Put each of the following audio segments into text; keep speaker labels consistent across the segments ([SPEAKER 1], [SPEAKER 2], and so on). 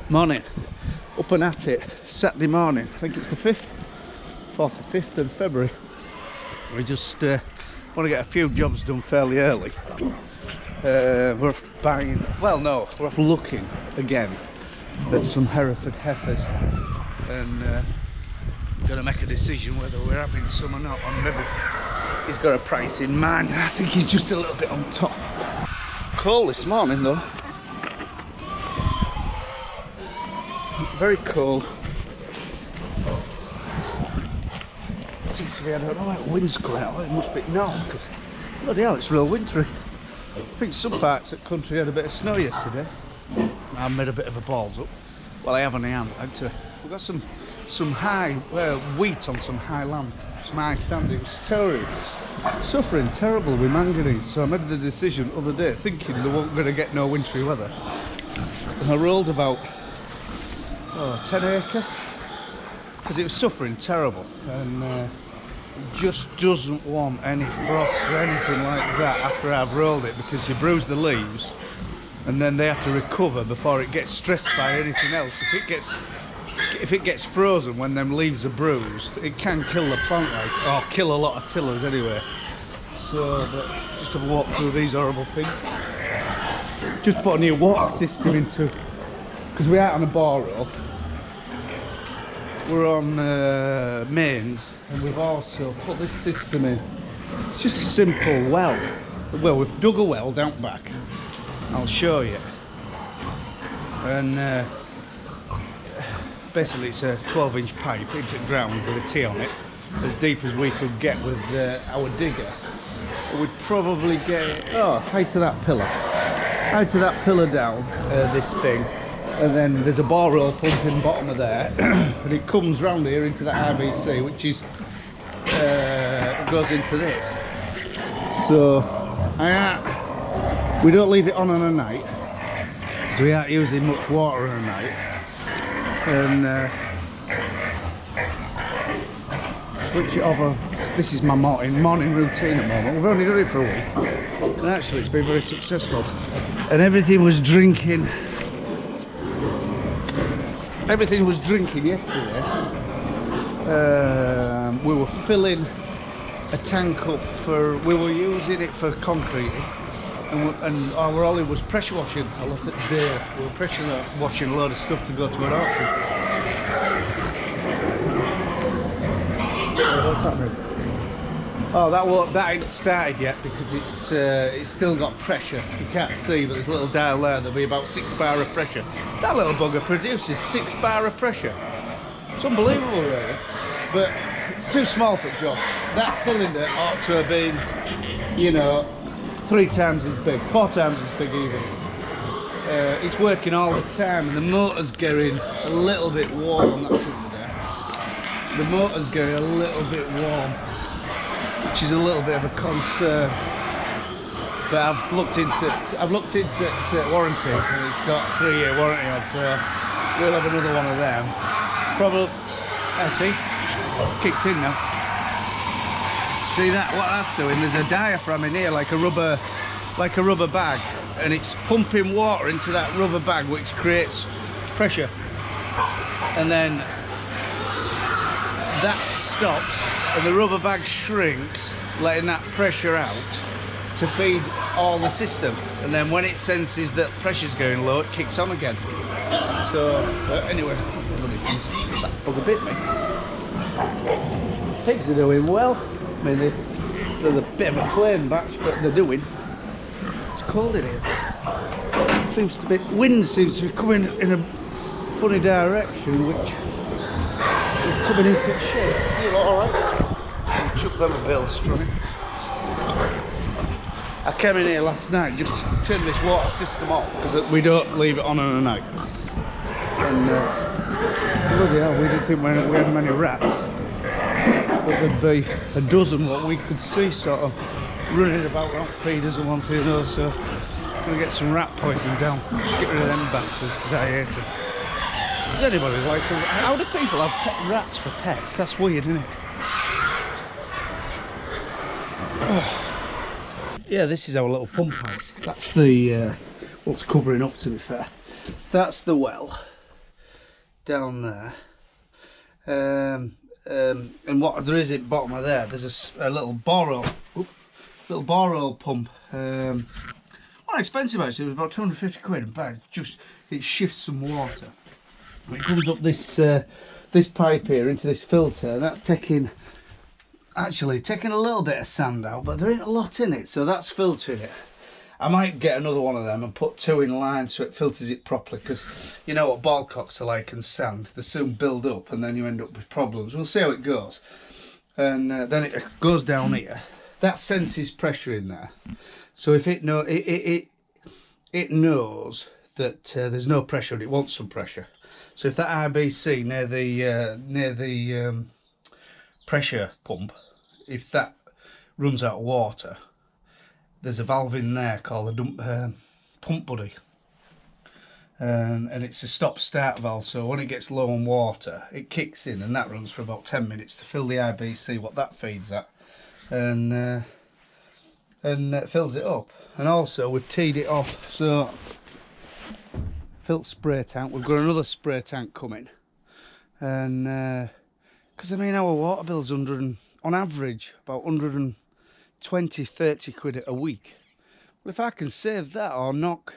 [SPEAKER 1] Morning, up and at it, Saturday morning, I think it's the 4th or 5th of February. We just want to get a few jobs done fairly early. We're off buying, well no, we're off looking again at some Hereford heifers and going to make a decision whether we're having some or not, or maybe he's got a price in mind. I think he's just a little bit on top. Cold this morning though. Very cold. Seems to be, I don't know, like wind's going out. It must be north because bloody hell, it's real wintry. I think some parts of the country had a bit of snow yesterday. I made a bit of a balls up. Well, I haven't any hand. We've got some high wheat on some high land, some high stand. It was terrible. Suffering terrible with manganese. So I made the decision the other day, thinking they weren't going to get no wintry weather. And I rolled about 10 acre because it was suffering terrible, and it just doesn't want any frost or anything like that after I've rolled it, because you bruise the leaves and then they have to recover before it gets stressed by anything else. If it gets frozen when them leaves are bruised, it can kill the plant, or kill a lot of tillers anyway. So just have a walk through these horrible things. Just put a new water system into, because we aren't on a borrow. We're on mains, and we've also put this system in. It's just a simple well. Well, we've dug a well down back. I'll show you. And basically it's a 12-inch pipe into the ground with a T on it, as deep as we could get with our digger. We'd probably get height to that pillar down, this thing. And then there's a borehole pump in the bottom of there, and it comes round here into that IBC, which is goes into this. So we don't leave it on a night, because we aren't using much water on a night. And switch it over. This is my morning routine at the moment. We've only done it for a week, and actually it's been very successful. And everything was drinking yesterday. We were filling a tank up we were using it for concrete, and our Ollie was pressure washing a lot of the day. We were pressure washing a load of stuff to go to an auction. What's happening? Oh, that ain't started yet, because it's still got pressure. You can't see, but there's a little dial there. There'll be about 6 bar of pressure. That little bugger produces 6 bar of pressure. It's unbelievable, really. But it's too small for the job. That cylinder ought to have been, 3 times as big, 4 times as big even. It's working all the time, and the motor's getting a little bit warm. That shouldn't be there. The motor's getting a little bit warm, which is a little bit of a concern. But I've looked into warranty, and it's got a 3-year warranty on, so we'll have another one of them. Probably, I see, kicked in now. See that? What that's doing? There's a diaphragm in here, like a rubber bag, and it's pumping water into that rubber bag, which creates pressure, and then that stops, and the rubber bag shrinks, letting that pressure out to feed all the system. And then when it senses that pressure's going low, it kicks on again. So anyway, that bugger bit me. Pigs are doing well. I mean, they're a bit of a plain batch, but they're doing. It's cold in here. Wind seems to be coming in a funny direction, which is coming into its shape. You lot alright? I'll chuck them a bit of string. I came in here last night just to turn this water system off, because we don't leave it on a night. And bloody hell, we didn't think we had many rats, but there'd be a dozen what we could see sort of running about on feeders and one thing or another. So I'm going to get some rat poison down, get rid of them bastards, because I hate them. Does anybody like them? How do people have rats for pets? That's weird, isn't it? Yeah, this is our little pump house. That's the what's covering up, to be fair. That's the well. down there. And what there is at the bottom of there, there's a little borehole, pump. Not expensive actually. It was about 250 quid, and but it shifts some water. It comes up this this pipe here into this filter, and that's taking a little bit of sand out, but there ain't a lot in it, so that's filtering it. I might get another one of them and put 2 in line so it filters it properly, because you know what ball cocks are like and sand, they soon build up and then you end up with problems. We'll see how it goes. And then it goes down here. That senses pressure in there, so if it knows that there's no pressure and it wants some pressure. So if that IBC near the pressure pump, if that runs out of water, there's a valve in there called a pump buddy, and it's a stop-start valve. So when it gets low on water, it kicks in, and that runs for about 10 minutes to fill the IBC, what that feeds at, and it fills it up. And also we've teed it off, so filled spray tank. We've got another spray tank coming, and because I mean our water bill's on average about 120-30 quid a week. Well, if I can save that or knock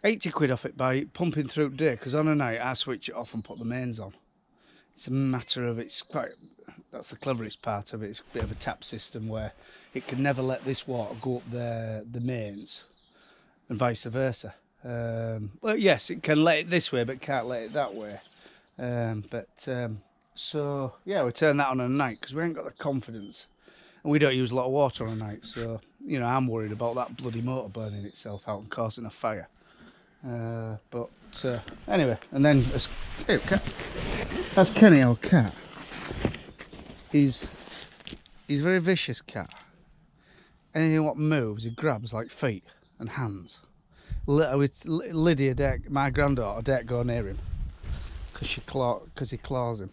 [SPEAKER 1] 80 quid off it by pumping through the day, because on a night I switch it off and put the mains on. It's a matter of, that's the cleverest part of it. It's a bit of a tap system where it can never let this water go up the mains, and vice versa. Well, yes, it can let it this way, but can't let it that way. So yeah, we turn that on at night because we ain't got the confidence, and we don't use a lot of water on a night. So you know, I'm worried about that bloody motor burning itself out and causing a fire. Anyway, and then that's Kenny, our cat. He's a very vicious cat. Anything what moves, he grabs like feet and hands. Lydia, my granddaughter, daren't go near him because he claws him.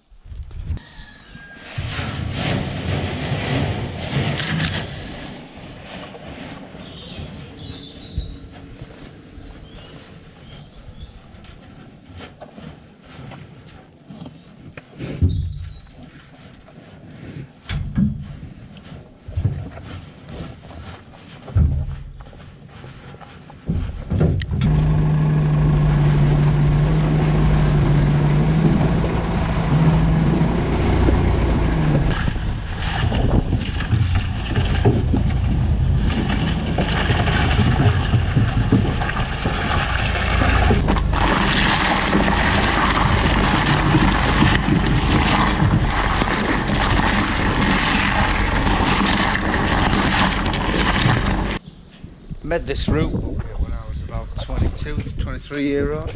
[SPEAKER 1] Made this route when I was about 23-year-old.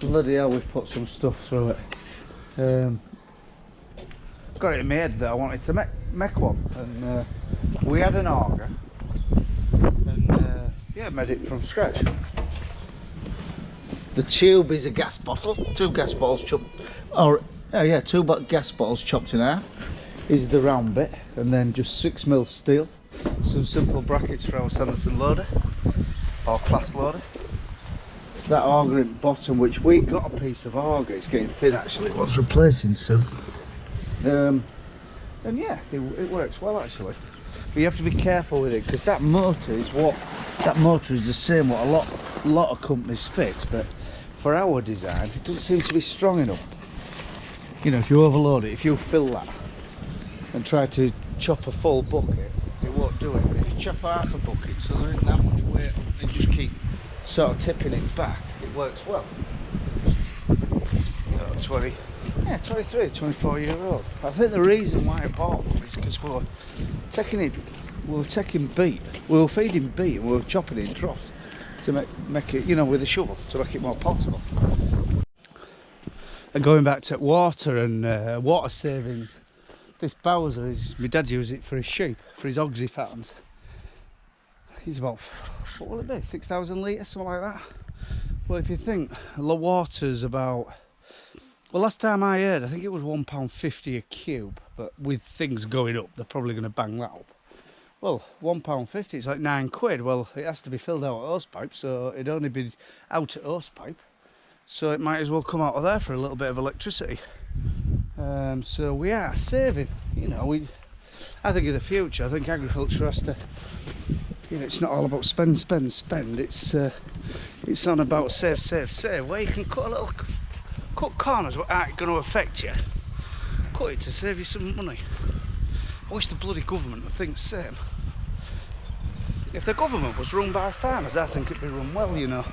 [SPEAKER 1] Bloody hell, we've put some stuff through it. Got it in my head that I wanted to make one, and we had an auger, and yeah, made it from scratch. The tube is a gas bottle, 2 gas bottles chopped, or two gas bottles chopped in half is the round bit, and then just 6mm steel. Some simple brackets for our Sanderson loader or class loader. That auger in the bottom, which we got a piece of auger, it's getting thin actually, it wants replacing soon. And yeah, it works well actually. But you have to be careful with it, because that motor is the same what a lot of companies fit, but for our design it doesn't seem to be strong enough. You know, if you overload it, if you fill that and try to chop a full bucket, it won't do it. But if you chop half a bucket so there isn't that much weight and just keep sort of tipping it back, it works well. 23, 24-year-old. I think the reason why I bought them is because we were feeding beet and we were chopping it in troughs to make it, you know, with a shovel to make it more portable. And going back to water and water savings, this Bowser my dad uses it for his sheep, for his oxy patterns. He's about, what will it be, 6,000 litres, something like that. Well, if you think the water's about, well, last time I heard, I think it was £1.50 a cube, but with things going up, they're probably going to bang that up. Well, £1.50, it's like 9 quid. Well, it has to be filled out at hose pipe, so it'd only be out at hose pipe so it might as well come out of there for a little bit of electricity. So we are saving, you know. I think in the future, I think agriculture has to, you know, it's not all about spend. It's on about save, where you can cut corners that aren't going to affect you. Cut it to save you some money. I wish the bloody government would think the same. If the government was run by farmers, I think it'd be run well, you know.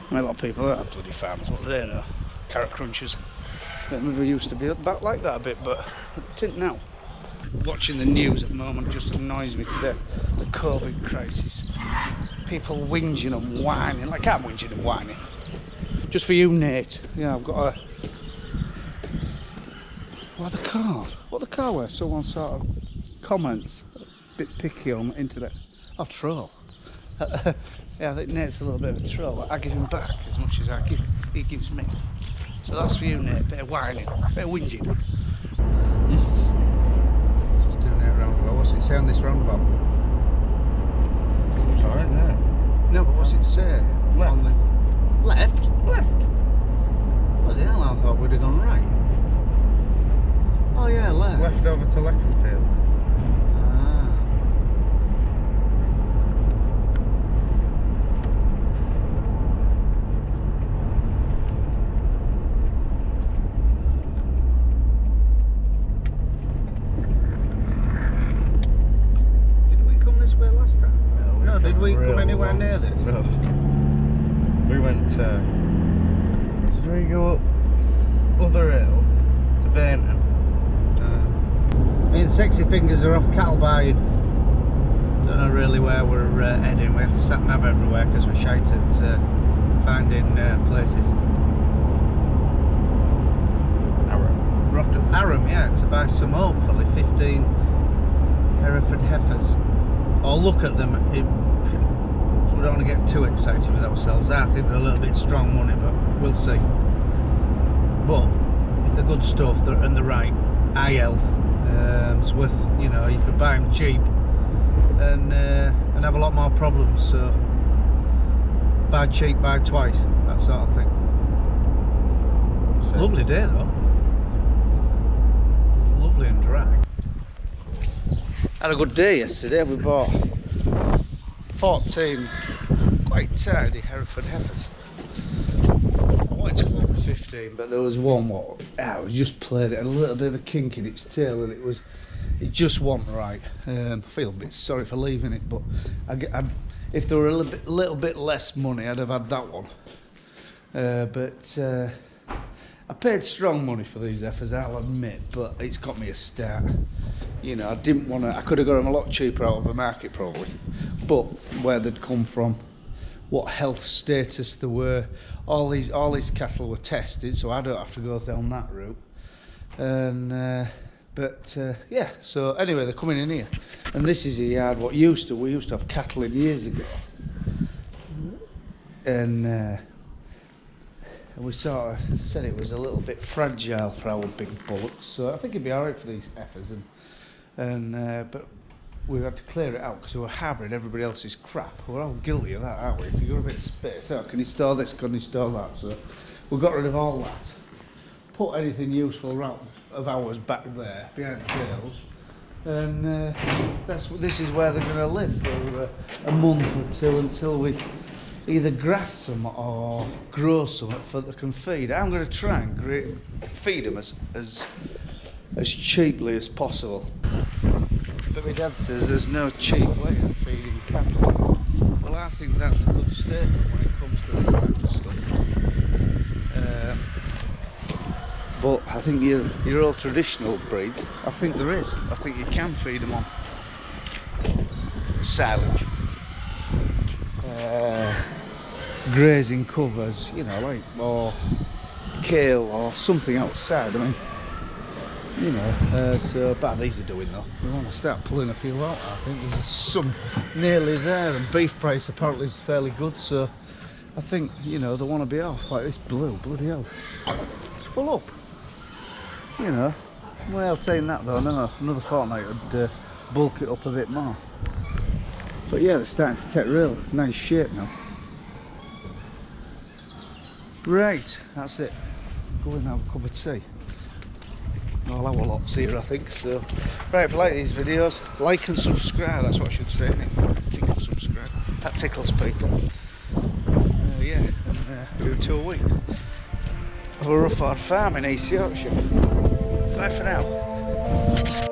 [SPEAKER 1] I mean, a lot of people are bloody farmers, what do they know? Carrot crunchers. That maybe used to be back like that a bit, but it didn't now. Watching the news at the moment just annoys me to death. The COVID crisis. People whinging and whining. Like, I'm whinging and whining. Just for you, Nate. Yeah, I've got a... What the car where someone sort of comments a bit picky on the internet. Oh, troll. Yeah, I think Nate's a little bit of a troll. I give him back as much as he gives me. So that's for you, Nate. Bit of whining, bit of whinging. Just doing that roundabout. What's it say on this roundabout?
[SPEAKER 2] It's alright there.
[SPEAKER 1] No, but what's it say?
[SPEAKER 2] Left.
[SPEAKER 1] On the... Left? Bloody hell, I thought we'd have gone right. Oh yeah, left.
[SPEAKER 2] Left over to Leconfield.
[SPEAKER 1] Did we come anywhere near this?
[SPEAKER 2] No. We went did we go up Other Hill to Bainton?
[SPEAKER 1] Me and Sexy Fingers are off cattle buying. Don't know really where we're heading. We have to sat nav everywhere because we're shite at finding places.
[SPEAKER 2] Aram.
[SPEAKER 1] We're off to Aram, yeah, to buy some, hopefully 15 Hereford heifers. Or look at them. So we don't want to get too excited with ourselves. I think they're a little bit strong money, but we'll see. But if they're good stuff and the right eye health, it's worth, you know, you could buy them cheap and have a lot more problems. So buy cheap, buy twice, that sort of thing. So, lovely day though. Lovely and dry. Had a good day yesterday. We bought 14 quite tidy Hereford heifers. I wanted to go for 15, but there was one what was just played it, a little bit of a kink in its tail, and it just wasn't right. I feel a bit sorry for leaving it, but if there were a little bit less money, I'd have had that one. But I paid strong money for these heifers, I'll admit, but it's got me a start. You know, I didn't want to. I could have got them a lot cheaper out of the market probably, but where they'd come from, what health status there were, all these cattle were tested, so I don't have to go down that route. And yeah. So anyway, they're coming in here, and this is a yard what we used to have cattle in years ago, and we sort of said it was a little bit fragile for our big bullocks. So I think it'd be alright for these heifers, but we had to clear it out because we were harbouring everybody else's crap. We're all guilty of that, aren't we? If you've got a bit of space, oh, can you store this, can you store that? So we got rid of all that. Put anything useful of ours back there, behind the tails. And this is where they're going to live for a month or two until we either grass some or grow some that they can feed. I'm going to try and feed them as cheaply as possible. But my dad says there's no cheap way of feeding cattle. Well, I think that's a good statement when it comes to this type of stuff. But I think your old traditional breeds, I think there is. I think you can feed them on silage, grazing covers, you know, like, or kale or something outside. I mean, you know, so but these are doing though. We want to start pulling a few out. I think there's some nearly there, and beef price apparently is fairly good. So I think, you know, they want to be off. Like this blue, bloody hell, it's full up. You know, well, saying that though, no, another fortnight would bulk it up a bit more. But yeah, they're starting to take real nice shape now. Right, that's it. Go and have a cup of tea. I'll have a lot here, I think. So, right, if you like these videos, like and subscribe. That's what I should say, innit? Tickle subscribe. That tickles people. Yeah, and do 2 a week. Of a rough hard farm in East Yorkshire. Bye for now.